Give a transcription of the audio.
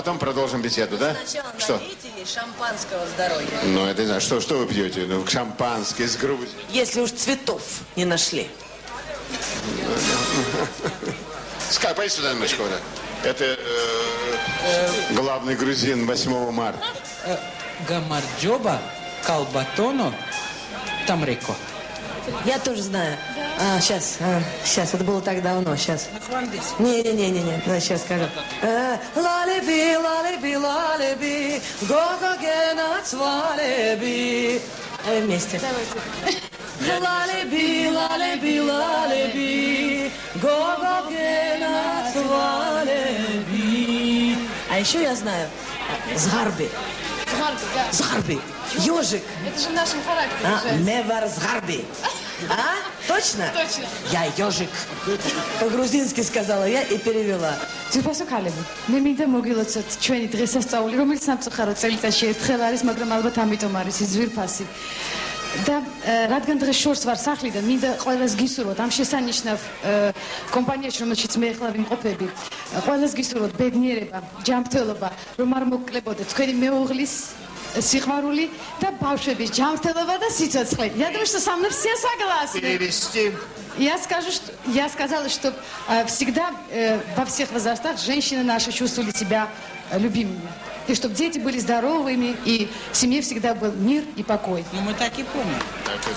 Потом продолжим беседу, да? Сначала Что? налейте ей шампанского здоровья. Ну, это не знаю. Что вы пьете? Ну, шампанское с Грузии. Если уж цветов не нашли. Скай, пойди сюда немножко. Вот. Это главный грузин 8 марта. Гамарджоба, Калбатоно, Тамрико. Я тоже знаю. Сейчас, это было так давно, сейчас. Не, сейчас скажу. Лалеби, лалеби, лалеби, го-го генац валеби. Вместе. Лалеби, лалеби, лалеби, го-го генац валеби. А еще я знаю Згарби. Да. Згарби. Ежик. Это же в нашем характере. Невар Згарби. А? Точно? Точно. Я ежик. По-грузински сказала я и перевела. ძვირფასო ქალები, მე მინდა მოგილოცოთ ჩვენი დღესასწაული, რომელიც სამწუხაროდ წელიწადში ერთხელ არის, მაგრამ ალბათ ამიტომ არის ის ძვირფასი. და რადგან დღეს შორს ვარ სახლიდან, მინდა ყველას გისურვოთ ამ შესანიშნავ კომპანიაში, რომელშიც მე ახლა ვიმყოფები, ყველას გისურვოთ ბედნიერება, ჯანმრთელობა, რომ არ მოკლებოდეთ თქვენი მეუღლის сихварули да бавშვების ჯანმრთელობა და სიცოცხლე. Я думаю, что со мной все согласны. Перевести. Я сказала, что всегда во всех возрастах женщины наши чувствовали себя любимыми. И чтобы дети были здоровыми, и в семье всегда был мир и покой. Ну, мы так и помним. Так и